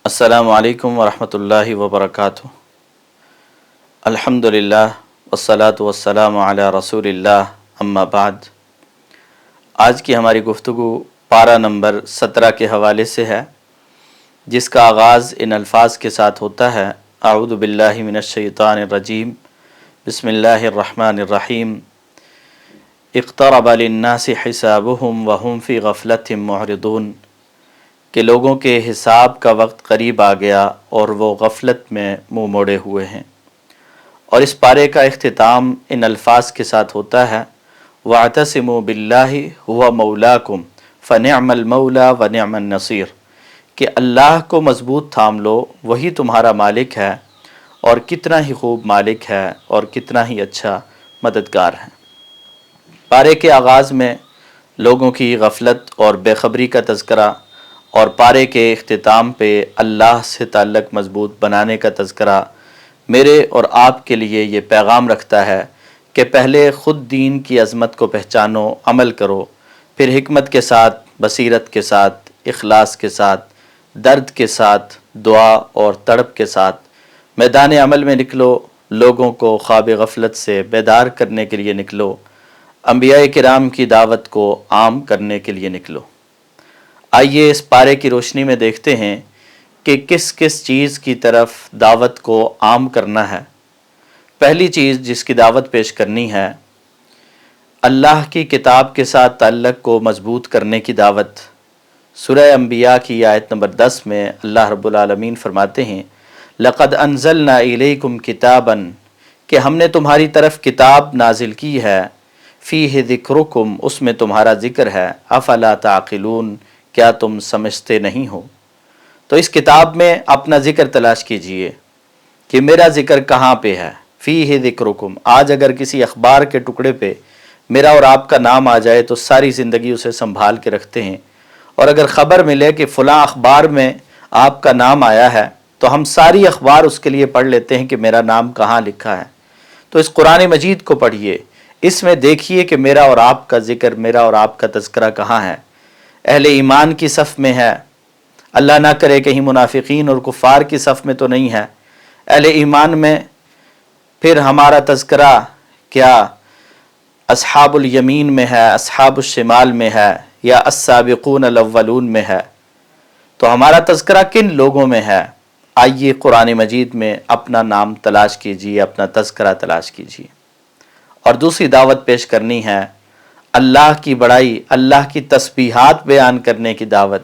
السلام علیکم ورحمۃ اللہ وبرکاتہ۔ الحمدللہ والصلاة والسلام علی رسول اللہ، اما بعد۔ آج کی ہماری گفتگو پارہ نمبر 17 کے حوالے سے ہے، جس کا آغاز ان الفاظ کے ساتھ ہوتا ہے: اعوذ باللہ من الشیطان الرجیم، بسم اللہ الرحمن الرحیم۔ اقترب للناس حسابهم وهم فی غفلۃ معرضون، کہ لوگوں کے حساب کا وقت قریب آ گیا اور وہ غفلت میں منہ موڑے ہوئے ہیں۔ اور اس پارے کا اختتام ان الفاظ کے ساتھ ہوتا ہے: وَاعْتَصِمُوا بِاللَّهِ هُوَ مَوْلَاكُمْ فَنِعْمَ الْمَوْلَى وَنِعْمَ النَّصِيرُ، کہ اللہ کو مضبوط تھام لو، وہی تمہارا مالک ہے، اور کتنا ہی خوب مالک ہے اور کتنا ہی اچھا مددگار ہے۔ پارے کے آغاز میں لوگوں کی غفلت اور بے خبری کا تذکرہ، اور پارے کے اختتام پہ اللہ سے تعلق مضبوط بنانے کا تذکرہ میرے اور آپ کے لیے یہ پیغام رکھتا ہے کہ پہلے خود دین کی عظمت کو پہچانو، عمل کرو، پھر حکمت کے ساتھ، بصیرت کے ساتھ، اخلاص کے ساتھ، درد کے ساتھ، دعا اور تڑپ کے ساتھ میدان عمل میں نکلو، لوگوں کو خواب غفلت سے بیدار کرنے کے لیے نکلو، انبیاء کرام کی دعوت کو عام کرنے کے لیے نکلو۔ آئیے اس پارے کی روشنی میں دیکھتے ہیں کہ کس کس چیز کی طرف دعوت کو عام کرنا ہے۔ پہلی چیز جس کی دعوت پیش کرنی ہے، اللہ کی کتاب کے ساتھ تعلق کو مضبوط کرنے کی دعوت۔ سورہ انبیاء کی آیت نمبر 10 میں اللہ رب العالمین فرماتے ہیں: لَقَدْ أَنزَلْنَا إِلَيْكُمْ كِتَابًا، کہ ہم نے تمہاری طرف کتاب نازل کی ہے، فِيهِ ذِكْرُكُمْ، اس میں تمہارا ذکر ہے، أَفَلَا تَعْقِلُونَ، کیا تم سمجھتے نہیں ہو؟ تو اس کتاب میں اپنا ذکر تلاش کیجئے کہ میرا ذکر کہاں پہ ہے۔ فیہ ذکرکم، آج اگر کسی اخبار کے ٹکڑے پہ میرا اور آپ کا نام آ جائے تو ساری زندگی اسے سنبھال کے رکھتے ہیں، اور اگر خبر ملے کہ فلاں اخبار میں آپ کا نام آیا ہے تو ہم ساری اخبار اس کے لیے پڑھ لیتے ہیں کہ میرا نام کہاں لکھا ہے۔ تو اس قرآن مجید کو پڑھیے، اس میں دیکھیے کہ میرا اور آپ کا ذکر، میرا اور آپ کا تذکرہ کہاں ہے۔ اہل ایمان کی صف میں ہے، اللہ نہ کرے کہیں منافقین اور کفار کی صف میں تو نہیں ہے۔ اہل ایمان میں پھر ہمارا تذکرہ کیا اصحاب الیمین میں ہے، اصحاب الشمال میں ہے، یا السابقون الاولون میں ہے؟ تو ہمارا تذکرہ کن لوگوں میں ہے؟ آئیے قرآن مجید میں اپنا نام تلاش کیجیے، اپنا تذکرہ تلاش کیجیے۔ اور دوسری دعوت پیش کرنی ہے اللہ کی بڑائی، اللہ کی تسبیحات بیان کرنے کی دعوت۔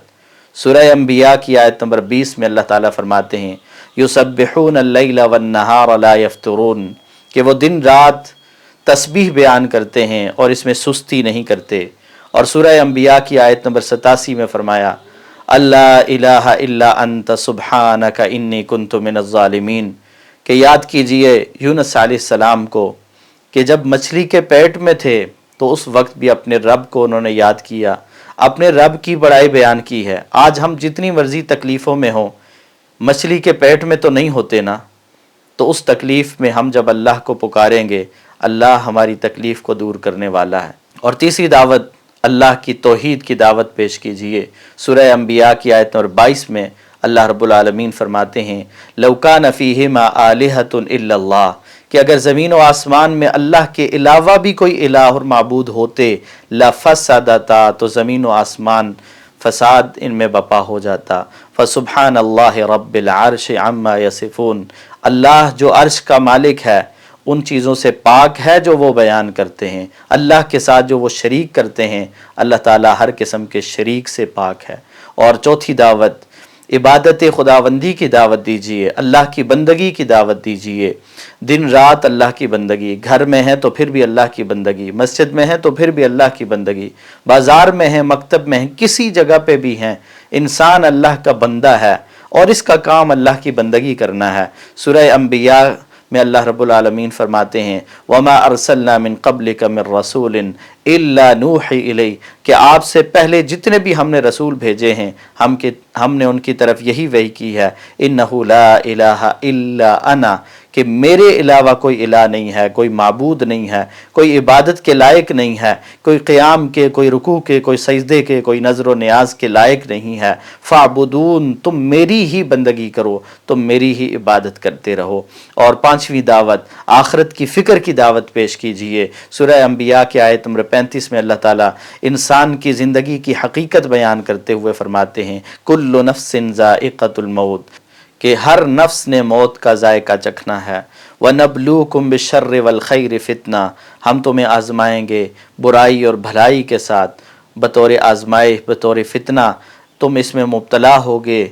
سورہ انبیاء کی آیت نمبر 20 میں اللہ تعالیٰ فرماتے ہیں: یسبحون اللیل والنہار لا یفترون، کہ وہ دن رات تسبیح بیان کرتے ہیں اور اس میں سستی نہیں کرتے۔ اور سورہ انبیاء کی آیت نمبر 87 میں فرمایا: اللہ الہ الا انت سبحانک انی کنت من الظالمین، کہ یاد کیجئے یونس علیہ السلام کو کہ جب مچھلی کے پیٹ میں تھے تو اس وقت بھی اپنے رب کو انہوں نے یاد کیا، اپنے رب کی بڑائی بیان کی ہے۔ آج ہم جتنی مرضی تکلیفوں میں ہوں، مچھلی کے پیٹ میں تو نہیں ہوتے نا، تو اس تکلیف میں ہم جب اللہ کو پکاریں گے، اللہ ہماری تکلیف کو دور کرنے والا ہے۔ اور تیسری دعوت، اللہ کی توحید کی دعوت پیش کیجئے۔ سورہ انبیاء کی آیت نمبر 22 میں اللہ رب العالمین فرماتے ہیں: لَوْ كَانَ فِيهِمَا آلِهَةٌ إِلَّا اللَّهُ، کہ اگر زمین و آسمان میں اللہ کے علاوہ بھی کوئی الہ اور معبود ہوتے، لَفَسَدَتَا، تو زمین و آسمان فساد ان میں بپا ہو جاتا۔ فَسُبْحَانَ اللَّهِ رَبِّ الْعَرْشِ عَمَّا يَصِفُونَ، اللہ جو عرش کا مالک ہے ان چیزوں سے پاک ہے جو وہ بیان کرتے ہیں، اللہ کے ساتھ جو وہ شریک کرتے ہیں، اللہ تعالیٰ ہر قسم کے شریک سے پاک ہے۔ اور چوتھی دعوت، عبادت خداوندی کی دعوت دیجیے، اللہ کی بندگی کی دعوت دیجیے۔ دن رات اللہ کی بندگی، گھر میں ہے تو پھر بھی اللہ کی بندگی، مسجد میں ہے تو پھر بھی اللہ کی بندگی، بازار میں ہے، مکتب میں ہے، کسی جگہ پہ بھی ہیں، انسان اللہ کا بندہ ہے اور اس کا کام اللہ کی بندگی کرنا ہے۔ سورہ انبیاء میں اللہ رب العالمین فرماتے ہیں: وَمَا أَرْسَلْنَا مِن قَبْلِكَ مِن رَّسُولٍ إِلَّا نُوحِي إِلَيْهِ، کہ آپ سے پہلے جتنے بھی ہم نے رسول بھیجے ہیں ہم نے ان کی طرف یہی وحی کی ہے: إِنَّهُ لَا إِلَٰهَ إِلَّا أَنَا، کہ میرے علاوہ کوئی الہ نہیں ہے، کوئی معبود نہیں ہے، کوئی عبادت کے لائق نہیں ہے، کوئی قیام کے، کوئی رکوع کے، کوئی سجدے کے، کوئی نظر و نیاز کے لائق نہیں ہے، فاعبدون، تم میری ہی بندگی کرو، تم میری ہی عبادت کرتے رہو۔ اور پانچویں دعوت آخرت کی فکر کی دعوت پیش کیجئے۔ سورہ انبیاء کی آیت نمبر 35 میں اللہ تعالیٰ انسان کی زندگی کی حقیقت بیان کرتے ہوئے فرماتے ہیں کل نفس ذائقۃ الموت، کہ ہر نفس نے موت کا ذائقہ چکھنا ہے۔ وَنَبْلُوكُمْ بِالشَّرِّ وَالْخَيْرِ فِتْنَةً، ہم تمہیں آزمائیں گے برائی اور بھلائی کے ساتھ، بطور آزمائش، بطور فتنہ تم اس میں مبتلا ہوگے،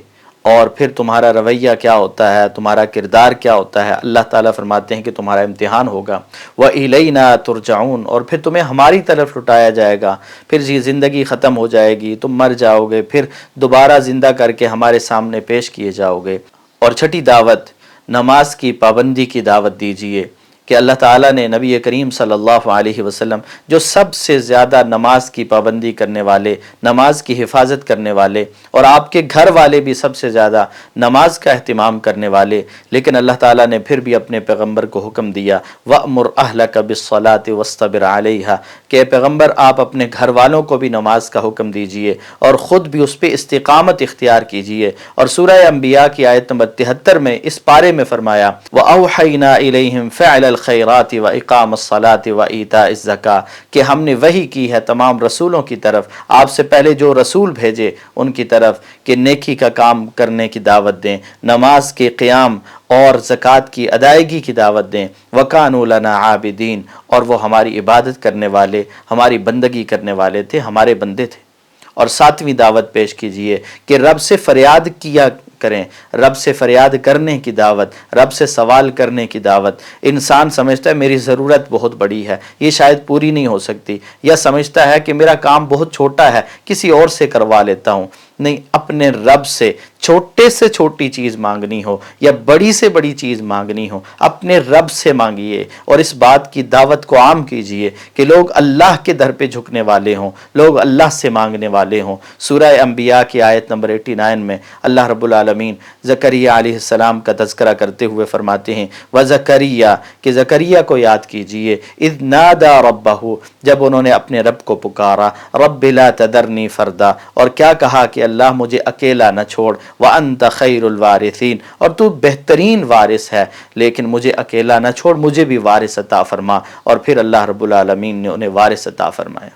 اور پھر تمہارا رویہ کیا ہوتا ہے، تمہارا کردار کیا ہوتا ہے، اللہ تعالیٰ فرماتے ہیں کہ تمہارا امتحان ہوگا۔ وَإِلَيْنَا تُرْجَعُونَ، اور پھر تمہیں ہماری طرف لٹایا جائے گا، پھر یہ زندگی ختم ہو جائے گی، تم مر جاؤ گے، پھر دوبارہ زندہ کر کے ہمارے سامنے پیش کیے جاؤ گے۔ اور چھٹی دعوت نماز کی پابندی کی دعوت دیجیے کہ اللہ تعالیٰ نے نبی کریم صلی اللہ علیہ وسلم جو سب سے زیادہ نماز کی پابندی کرنے والے، نماز کی حفاظت کرنے والے، اور آپ کے گھر والے بھی سب سے زیادہ نماز کا اہتمام کرنے والے، لیکن اللہ تعالیٰ نے پھر بھی اپنے پیغمبر کو حکم دیا وَأْمُرْ أَهْلَكَ بِالصَّلَاةِ وَاصْطَبِرْ عَلَيْهَا، کہ پیغمبر آپ اپنے گھر والوں کو بھی نماز کا حکم دیجئے اور خود بھی اس پہ استقامت اختیار کیجئے۔ اور سورہ انبیاء کی آیت نمبر 73 میں اس پارے میں فرمایا وَأَوْحَيْنَا إِلَيْهِمْ فِعْلَ الخیرات و اقام الصلاۃ و ایتاء الزکاۃ، کہ ہم نے وحی کی ہے تمام رسولوں کی طرف، آپ سے پہلے جو رسول بھیجے ان کی طرف، کہ نیکی کا کام کرنے کی دعوت دیں، نماز کے قیام اور زکوٰۃ کی ادائیگی کی دعوت دیں، وَكَانُوا لَنَا عَابِدِينَ، اور وہ ہماری عبادت کرنے والے، ہماری بندگی کرنے والے تھے، ہمارے بندے تھے۔ اور ساتویں دعوت پیش کیجئے کہ رب سے فریاد کیا کریں، رب سے فریاد کرنے کی دعوت، رب سے سوال کرنے کی دعوت۔ انسان سمجھتا ہے میری ضرورت بہت بڑی ہے، یہ شاید پوری نہیں ہو سکتی، یا سمجھتا ہے کہ میرا کام بہت چھوٹا ہے، کسی اور سے کروا لیتا ہوں۔ نہیں، اپنے رب سے چھوٹے سے چھوٹی چیز مانگنی ہو یا بڑی سے بڑی چیز مانگنی ہو، اپنے رب سے مانگیے، اور اس بات کی دعوت کو عام کیجئے کہ لوگ اللہ کے در پہ جھکنے والے ہوں، لوگ اللہ سے مانگنے والے ہوں۔ سورہ انبیاء کی آیت نمبر 89 میں اللہ رب العالمین زکریا علیہ السلام کا تذکرہ کرتے ہوئے فرماتے ہیں وَزَكَرِيَّا، کہ زکریا کو یاد کیجئے اِذْ نَادَى رَبَّهُ، جب انہوں نے اپنے رب کو پکارا، رَبِّ لَا تَذَرْنِي فَرْدًا، اور کیا کہا کہ اللہ مجھے اکیلا نہ چھوڑ، وَأَنْتَ خَيْرُ الْوَارِثِينَ، اور تو بہترین وارث ہے، لیکن مجھے اکیلا نہ چھوڑ، مجھے بھی وارث عطا فرما۔ اور پھر اللہ رب العالمین نے انہیں وارث عطا فرمایا۔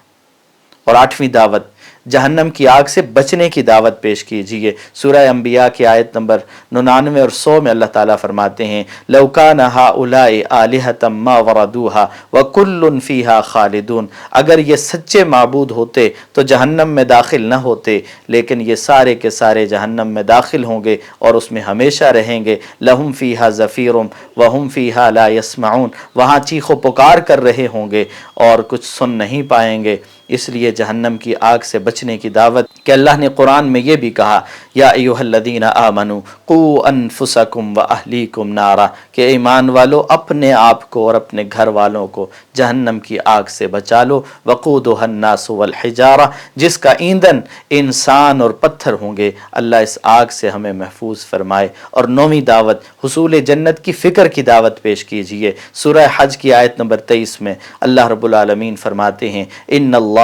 اور آٹھویں دعوت جہنم کی آگ سے بچنے کی دعوت پیش کیجیے۔ سورہ انبیاء کی آیت نمبر 99 اور 100 میں اللہ تعالیٰ فرماتے ہیں لَوْ كَانَ هَؤُلَاءِ آلِهَةً مَا وَرَدُوهَا وَكُلٌّ فِيهَا خَالِدُونَ، اگر یہ سچے معبود ہوتے تو جہنم میں داخل نہ ہوتے، لیکن یہ سارے کے سارے جہنم میں داخل ہوں گے اور اس میں ہمیشہ رہیں گے۔ لَهُمْ فِيهَا زَفِيرٌ وَهُمْ فِيهَا لَا يَسْمَعُونَ، وہاں چیخ و پکار کر رہے ہوں گے اور کچھ سن نہیں پائیں گے۔ اس لیے جہنم کی آگ سے بچنے کی دعوت کہ اللہ نے قرآن میں یہ بھی کہا یا ایھا الذین آمنوا قوا انفسکم واہلیکم نارا، کہ ایمان والو اپنے آپ کو اور اپنے گھر والوں کو جہنم کی آگ سے بچا لو، وقودھا الناس والحجارہ، جس کا ایندھن انسان اور پتھر ہوں گے۔ اللہ اس آگ سے ہمیں محفوظ فرمائے۔ اور نویں دعوت حصول جنت کی فکر کی دعوت پیش کیجیے۔ سورہ حج کی آیت نمبر 23 میں اللہ رب العالمین فرماتے ہیں ان اللہ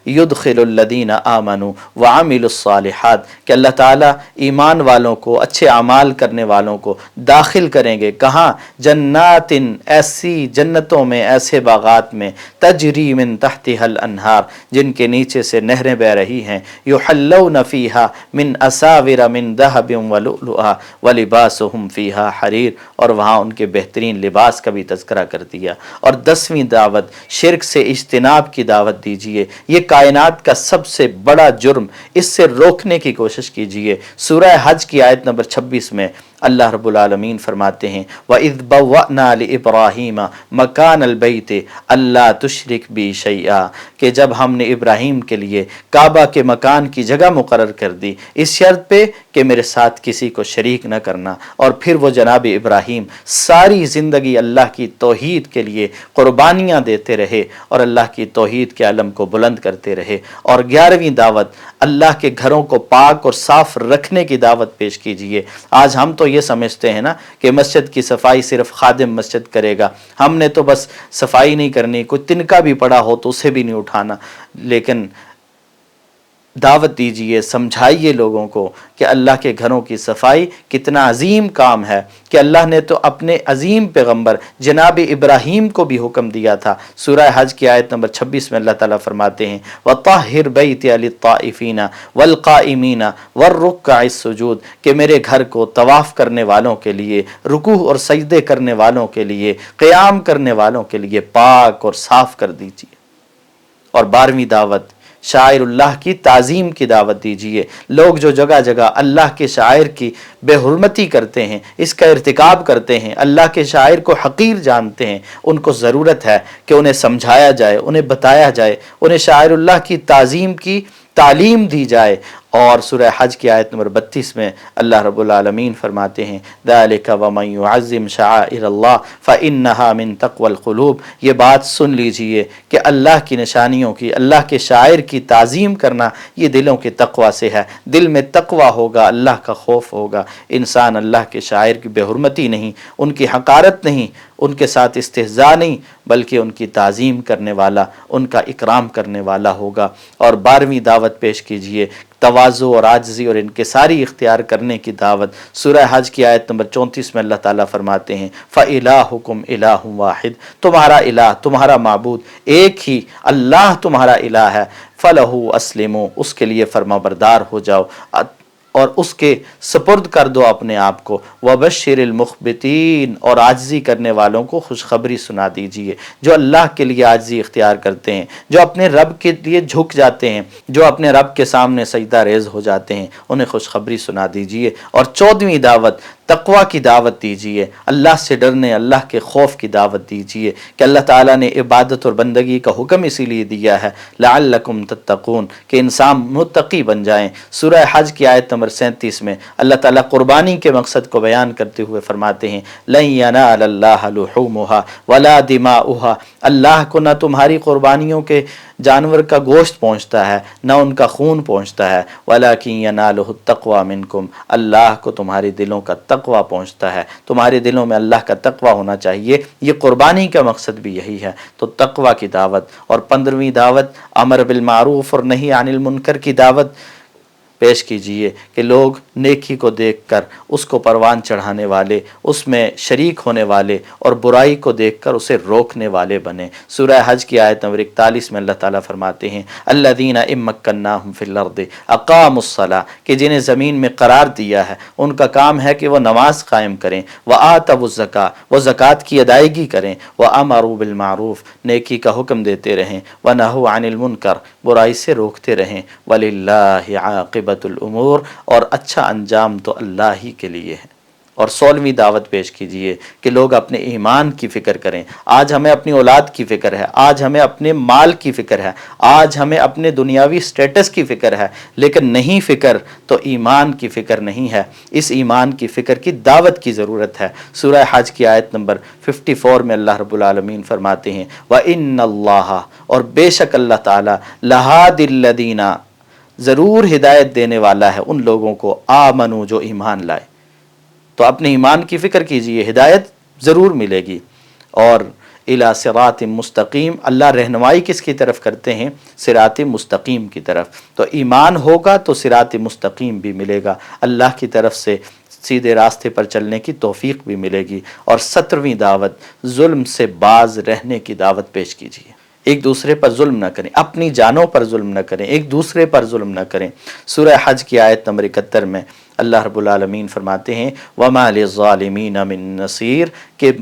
یدخل الذین آمنوا وعملوا الصالحات، کہ اللہ تعالیٰ ایمان والوں کو، اچھے اعمال کرنے والوں کو داخل کریں گے۔ کہاں؟ جنات، ایسی جنتوں میں، ایسے باغات میں، تجری من تحتها الانہار، جن کے نیچے سے نہریں بہ رہی ہیں، یحلون فیہا من اساور من ذہب ولؤلؤا ولباسہم فیہا حریر، اور وہاں ان کے بہترین لباس کا بھی تذکرہ کر دیا۔ اور 10ویں دعوت شرک سے اجتناب کی دعوت دیجیے۔ یہ کائنات کا سب سے بڑا جرم، اس سے روکنے کی کوشش کیجیے۔ سورہ حج کی آیت نمبر 26 میں اللہ رب العالمین فرماتے ہیں وَإِذْ بَوَّأْنَا لِإِبْرَاهِيمَ مَكَانَ الْبَيْتِ أَلَّا تُشْرِكْ بِي شَيْئًا، کہ جب ہم نے ابراہیم کے لیے کعبہ کے مکان کی جگہ مقرر کر دی اس شرط پہ کہ میرے ساتھ کسی کو شریک نہ کرنا، اور پھر وہ جناب ابراہیم ساری زندگی اللہ کی توحید کے لیے قربانیاں دیتے رہے اور اللہ کی توحید کے علم کو بلند کرتے رہے۔ اور 11ویں دعوت اللہ کے گھروں کو پاک اور صاف رکھنے کی دعوت پیش کیجیے۔ آج ہم تو یہ سمجھتے ہیں نا کہ مسجد کی صفائی صرف خادم مسجد کرے گا، ہم نے تو بس صفائی نہیں کرنی، کوئی تنکا بھی پڑا ہو تو اسے بھی نہیں اٹھانا۔ لیکن دعوت دیجئے، سمجھائیے لوگوں کو کہ اللہ کے گھروں کی صفائی کتنا عظیم کام ہے، کہ اللہ نے تو اپنے عظیم پیغمبر جناب ابراہیم کو بھی حکم دیا تھا۔ سورہ حج کی آیت نمبر 26 میں اللہ تعالیٰ فرماتے ہیں وَطَهِّرْ بَيْتِيَ لِلطَّائِفِينَ وَالْقَائِمِينَ وَالرُّكَّعِ السُّجُودِ، کہ میرے گھر کو طواف کرنے والوں کے لیے، رکوع اور سجدے کرنے والوں کے لیے، قیام کرنے والوں کے لیے پاک اور صاف کر دیجیے۔ اور 12ویں دعوت، شاعر اللہ کی تعظیم کی دعوت دیجیے۔ لوگ جو جگہ جگہ اللہ کے شاعر کی بے حرمتی کرتے ہیں، اس کا ارتکاب کرتے ہیں، اللہ کے شاعر کو حقیر جانتے ہیں، ان کو ضرورت ہے کہ انہیں سمجھایا جائے، انہیں بتایا جائے، انہیں شاعر اللہ کی تعظیم کی تعلیم دی جائے۔ اور سورہ حج کی آیت نمبر 32 میں اللہ رب العالمین فرماتے ہیں ذَلِكَ وَمَن يُعَظِّمْ شَعَائِرَ اللَّهِ فَإِنَّهَا مِن تَقْوَى الْقُلُوبِ، یہ بات سن لیجئے کہ اللہ کی نشانیوں کی، اللہ کے شاعر کی تعظیم کرنا یہ دلوں کے تقوی سے ہے۔ دل میں تقوی ہوگا، اللہ کا خوف ہوگا، انسان اللہ کے شاعر کی بے حرمتی نہیں، ان کی حقارت نہیں، ان کے ساتھ استہزاء نہیں، بلکہ ان کی تعظیم کرنے والا، ان کا اکرام کرنے والا ہوگا۔ اور 12ویں دعوت پیش کیجئے، تواضع اور عاجزی اور انکساری اختیار کرنے کی دعوت۔ سورہ حج کی آیت نمبر 34 میں اللہ تعالیٰ فرماتے ہیں فَإِلَٰهُكُمْ إِلَٰهٌ وَاحِدٌ، تمہارا الہ، تمہارا معبود ایک ہی اللہ تمہارا الہ ہے، فَلَهُ أَسْلِمُوا، اس کے لیے فرما بردار ہو جاؤ اور اس کے سپرد کر دو اپنے آپ کو۔ وَبَشِّرِ الْمُخْبِتِينَ، اور عاجزی کرنے والوں کو خوشخبری سنا دیجئے، جو اللہ کے لیے عاجزی اختیار کرتے ہیں، جو اپنے رب کے لیے جھک جاتے ہیں، جو اپنے رب کے سامنے سجدہ ریز ہو جاتے ہیں، انہیں خوشخبری سنا دیجئے۔ اور 14ویں دعوت، تقوی کی دعوت دیجئے، اللہ سے ڈرنے، اللہ کے خوف کی دعوت دیجئے، کہ اللہ تعالیٰ نے عبادت اور بندگی کا حکم اسی لیے دیا ہے لعلکم تتقون، کہ انسان متقی بن جائیں۔ سورہ حج کی آیت نمبر 37 میں اللہ تعالیٰ قربانی کے مقصد کو بیان کرتے ہوئے فرماتے ہیں لن ینال اللہ لحومها ولا دماؤها، اللہ کو نہ تمہاری قربانیوں کے جانور کا گوشت پہنچتا ہے، نہ ان کا خون پہنچتا ہے، وَلَكِنْ يَنَالُهُ التَّقْوَى مِنْكُمْ، اللہ کو تمہارے دلوں کا تقوی پہنچتا ہے، تمہارے دلوں میں اللہ کا تقوی ہونا چاہیے۔ یہ قربانی کا مقصد بھی یہی ہے، تو تقوی کی دعوت۔ اور 15ویں دعوت، امر بالمعروف اور نہی عن المنکر کی دعوت پیش کیجئے، کہ لوگ نیکی کو دیکھ کر اس کو پروان چڑھانے والے، اس میں شریک ہونے والے، اور برائی کو دیکھ کر اسے روکنے والے بنے۔ سورہ حج کی آیت نمبر 41 میں اللہ تعالیٰ فرماتے ہیں الذین ان مکناہم فی الارض اقاموا الصلاۃ، کہ جنہیں زمین میں قرار دیا ہے ان کا کام ہے کہ وہ نماز قائم کریں، وآتوا الزکاۃ، وہ زکوٰۃ کی ادائیگی کریں، وامروا بالمعروف، نیکی کا حکم دیتے رہیں، ونہوا عن المنکر، برائی سے روکتے رہیں، وللہ عاقبۃ الامور، اور اچھا انجام تو اللہ ہی کے لیے ہے۔ اور 16ویں دعوت پیش کیجئے کہ لوگ اپنے ایمان کی فکر کریں۔ آج ہمیں اپنی اولاد کی فکر ہے، آج ہمیں اپنے مال کی فکر ہے، آج ہمیں اپنے دنیاوی سٹیٹس کی فکر ہے، لیکن نہیں فکر تو ایمان کی فکر نہیں ہے۔ اس ایمان کی فکر کی دعوت کی ضرورت ہے۔ سورہ حج کی آیت نمبر 54 میں اللہ رب العالمین فرماتے ہیں وَإِنَّ اللَّهَ، اور بے شک اللہ تعالیٰ لَهَادِ الَّذِينَ، ضرور ہدایت دینے والا ہے ان لوگوں کو آمنو، جو ایمان لائے۔ تو اپنے ایمان کی فکر کیجئے، ہدایت ضرور ملے گی۔ اور الی صراط مستقیم، اللہ رہنمائی کس کی طرف کرتے ہیں؟ صراط مستقیم کی طرف۔ تو ایمان ہوگا تو صراط مستقیم بھی ملے گا، اللہ کی طرف سے سیدھے راستے پر چلنے کی توفیق بھی ملے گی۔ اور 17ویں دعوت، ظلم سے باز رہنے کی دعوت پیش کیجئے۔ ایک دوسرے پر ظلم نہ کریں، اپنی جانوں پر ظلم نہ کریں، ایک دوسرے پر ظلم نہ کریں۔ سورہ حج کی آیت نمبر 71 میں اللہ رب العالمین فرماتے ہیں وَمَا لِلظَّالِمِينَ مِن نَصِيرٍ، کہ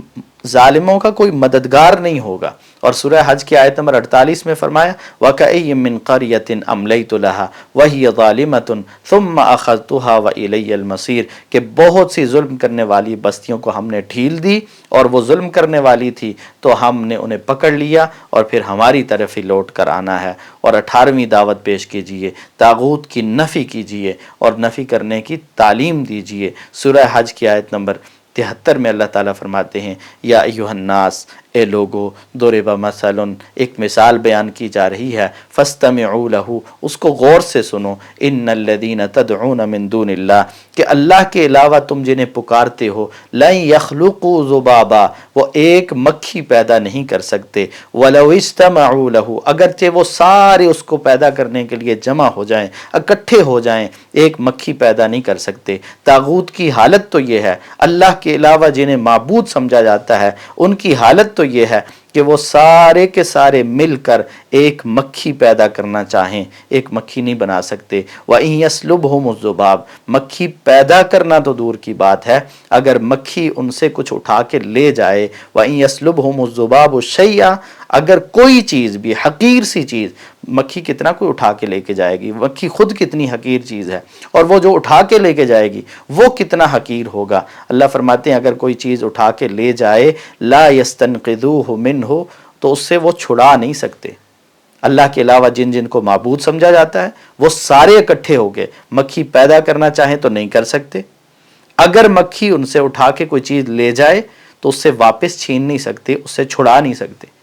ظالموں کا کوئی مددگار نہیں ہوگا۔ اور سورہ حج کی آیت نمبر 48 میں فرمایا وَكَأَيٍّ مِّن قَرْيَةٍ أَمْلَيْتُ لَهَا وَهِيَ ظَالِمَةٌ ثُمَّ أَخَذْتُهَا وَإِلَيَّ الْمَصِيرُ، کہ بہت سی ظلم کرنے والی بستیوں کو ہم نے ڈھیل دی، اور وہ ظلم کرنے والی تھی تو ہم نے انہیں پکڑ لیا، اور پھر ہماری طرف ہی لوٹ کر آنا ہے۔ اور 18ویں دعوت پیش کیجئے، طاغوت کی نفی کیجئے اور نفی کرنے کی تعلیم دیجئے۔ سورہ حج کی آیت نمبر 73 میں اللہ تعالیٰ فرماتے ہیں یا ایھا الناس، اے لوگو ضرب مثل، ایک مثال بیان کی جا رہی ہے، فاستمعوا لہ، اس کو غور سے سنو، ان الذین تدعون من دون اللہ، کہ اللہ کے علاوہ تم جنہیں پکارتے ہو، لن یخلقوا ذبابا، وہ ایک مکھی پیدا نہیں کر سکتے، ولو اجتمعوا لہ، اگرچہ وہ سارے اس کو پیدا کرنے کے لیے جمع ہو جائیں، اکٹھے ہو جائیں، ایک مکھی پیدا نہیں کر سکتے۔ طاغوت کی حالت تو یہ ہے، اللہ کے علاوہ جنہیں معبود سمجھا جاتا ہے ان کی حالت تو یہ ہے کہ وہ سارے کے سارے مل کر ایک مکھی پیدا کرنا چاہیں، ایک مکھی نہیں بنا سکتے۔ وَإِن يَسْلُبْهُمُ الذُّبَابُ، مکھی پیدا کرنا تو دور کی بات ہے، اگر مکھی ان سے کچھ اٹھا کے لے جائے، وَإِن يَسْلُبْهُمُ الذُّبَابُ شَيْئًا، اگر کوئی چیز بھی حقیر سی چیز، مکھی کتنا کوئی اٹھا کے لے کے جائے گی، مکھی خود کتنی حقیر چیز ہے، اور وہ جو اٹھا کے لے کے جائے گی وہ کتنا حقیر ہوگا۔ اللہ فرماتے ہیں اگر کوئی چیز اٹھا کے لے جائے، لا یستنقذوہ منہ، تو اس سے وہ چھڑا نہیں سکتے۔ اللہ کے علاوہ جن جن کو معبود سمجھا جاتا ہے وہ سارے اکٹھے ہو گئے، مکھی پیدا کرنا چاہیں تو نہیں کر سکتے، اگر مکھی ان سے اٹھا کے کوئی چیز لے جائے تو اس سے واپس چھین نہیں سکتے، اس سے چھڑا نہیں سکتے۔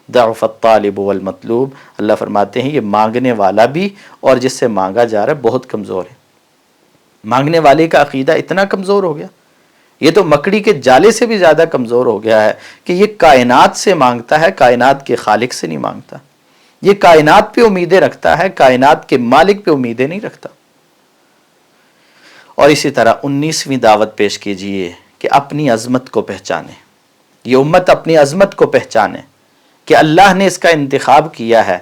ضعف الطالب والمطلوب، اللہ فرماتے ہیں یہ مانگنے والا بھی اور جس سے مانگا جا رہا ہے بہت کمزور ہے۔ مانگنے والے کا عقیدہ اتنا کمزور ہو گیا، یہ تو مکڑی کے جالے سے بھی زیادہ کمزور ہو گیا ہے کہ یہ کائنات سے مانگتا ہے، کائنات کے خالق سے نہیں مانگتا، یہ کائنات پہ امیدیں رکھتا ہے، کائنات کے مالک پہ امیدیں نہیں رکھتا۔ اور اسی طرح 19ویں دعوت پیش کیجئے کہ اپنی عظمت کو پہچانے، یہ امت اپنی عظمت کو پہچانے کہ اللہ نے اس کا انتخاب کیا ہے،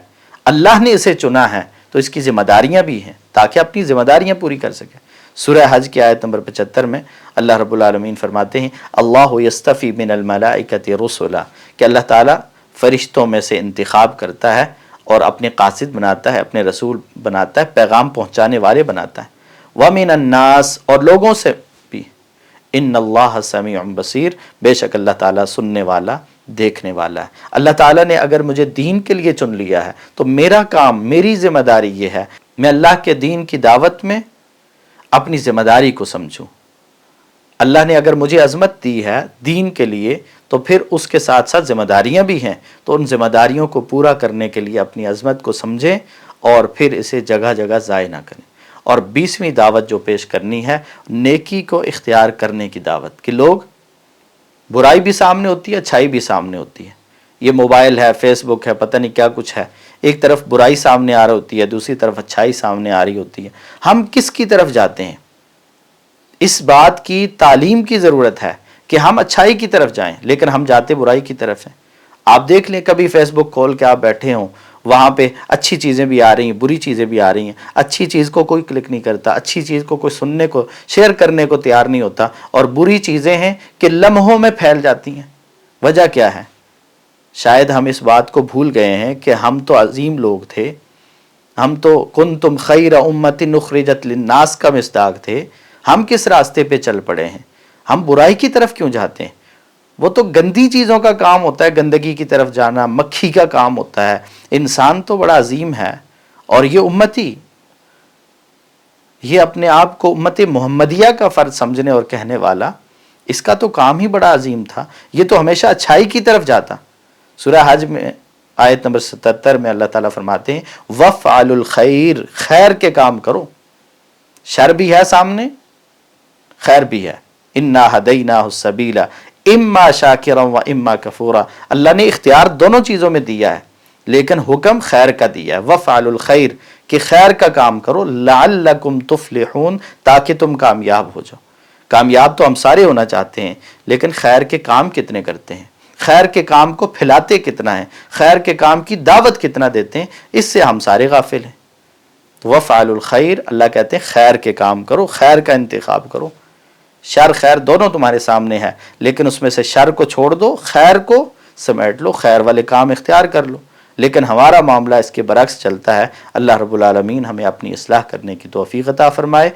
اللہ نے اسے چنا ہے، تو اس کی ذمہ داریاں بھی ہیں تاکہ اپنی ذمہ داریاں پوری کر سکے۔ سورہ حج کی آیت نمبر 75 میں اللہ رب العالمین فرماتے ہیں اللہ یستفی من الملائکۃ رسلا، کہ اللہ تعالیٰ فرشتوں میں سے انتخاب کرتا ہے اور اپنے قاصد بناتا ہے، اپنے رسول بناتا ہے، پیغام پہنچانے والے بناتا ہے۔ ومن الناس، اور لوگوں سے بھی، ان اللہ سمیع بصیر، بے شک اللہ تعالیٰ سننے والا دیکھنے والا ہے۔ اللہ تعالیٰ نے اگر مجھے دین کے لیے چن لیا ہے تو میرا کام، میری ذمہ داری یہ ہے میں اللہ کے دین کی دعوت میں اپنی ذمہ داری کو سمجھوں۔ اللہ نے اگر مجھے عظمت دی ہے دین کے لیے تو پھر اس کے ساتھ ساتھ ذمہ داریاں بھی ہیں، تو ان ذمہ داریوں کو پورا کرنے کے لیے اپنی عظمت کو سمجھیں اور پھر اسے جگہ جگہ ضائع نہ کریں۔ اور 20ویں دعوت جو پیش کرنی ہے، نیکی کو اختیار کرنے کی دعوت، کہ لوگ برائی بھی سامنے ہوتی ہے، اچھائی بھی سامنے ہوتی ہے، یہ موبائل ہے، فیس بک ہے، پتہ نہیں کیا کچھ ہے، ایک طرف برائی سامنے آ رہی ہوتی ہے، دوسری طرف اچھائی سامنے آ رہی ہوتی ہے، ہم کس کی طرف جاتے ہیں؟ اس بات کی تعلیم کی ضرورت ہے کہ ہم اچھائی کی طرف جائیں، لیکن ہم جاتے برائی کی طرف ہیں۔ آپ دیکھ لیں کبھی فیس بک کھول کے آپ بیٹھے ہوں، وہاں پہ اچھی چیزیں بھی آ رہی ہیں، بری چیزیں بھی آ رہی ہیں، اچھی چیز کو کوئی کلک نہیں کرتا، اچھی چیز کو کوئی سننے کو، شیئر کرنے کو تیار نہیں ہوتا، اور بری چیزیں ہیں کہ لمحوں میں پھیل جاتی ہیں۔ وجہ کیا ہے؟ شاید ہم اس بات کو بھول گئے ہیں کہ ہم تو عظیم لوگ تھے، ہم تو کنتم خیر امت اخرجت للناس کا مصداق تھے، ہم کس راستے پہ چل پڑے ہیں؟ ہم برائی کی طرف کیوں جاتے ہیں؟ وہ تو گندی چیزوں کا کام ہوتا ہے، گندگی کی طرف جانا مکھی کا کام ہوتا ہے۔ انسان تو بڑا عظیم ہے، اور یہ امتی، یہ اپنے آپ کو امت محمدیہ کا فرد سمجھنے اور کہنے والا، اس کا تو کام ہی بڑا عظیم تھا، یہ تو ہمیشہ اچھائی کی طرف جاتا۔ سورہ حج میں آیت نمبر 77 میں اللہ تعالیٰ فرماتے ہیں وَفْعَلُوا الْخَيْرِ، خیر کے کام کرو، شر بھی ہے سامنے، خیر بھی ہے۔ اِنَّا هَدَيْنَاهُ السَّبِيلَ اِمَّا شَاكِرًا وَإِمَّا كَفُورًا، اللہ نے اختیار دونوں چیزوں میں دیا ہے، لیکن حکم خیر کا دیا ہے۔ وَفْعَلُوا الْخَيْرِ، کہ خیر کا کام کرو، لَعَلَّكُمْ تُفْلِحُونَ، تاکہ تم کامیاب ہو جاؤ۔ کامیاب تو ہم سارے ہونا چاہتے ہیں، لیکن خیر کے کام کتنے کرتے ہیں، خیر کے کام کو پھیلاتے کتنا ہیں، خیر کے کام کی دعوت کتنا دیتے ہیں، اس سے ہم سارے غافل ہیں۔ وَفْعَلُوا الْخَيْرِ، اللہ کہتے ہیں خیر کے کام کرو، خیر کا انتخاب کرو۔ شر خیر دونوں تمہارے سامنے ہے، لیکن اس میں سے شر کو چھوڑ دو، خیر کو سمیٹ لو، خیر والے کام اختیار کر لو۔ لیکن ہمارا معاملہ اس کے برعکس چلتا ہے۔ اللہ رب العالمین ہمیں اپنی اصلاح کرنے کی توفیق عطا فرمائے،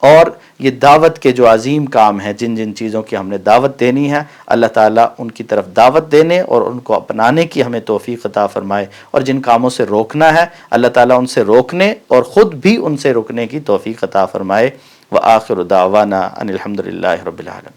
اور یہ دعوت کے جو عظیم کام ہیں، جن جن چیزوں کی ہم نے دعوت دینی ہے، اللہ تعالیٰ ان کی طرف دعوت دینے اور ان کو اپنانے کی ہمیں توفیق عطا فرمائے، اور جن کاموں سے روکنا ہے اللہ تعالیٰ ان سے روکنے اور خود بھی ان سے رکنے کی توفیق عطا فرمائے۔ وآخر دعوانا ان الحمد للہ رب العالمین۔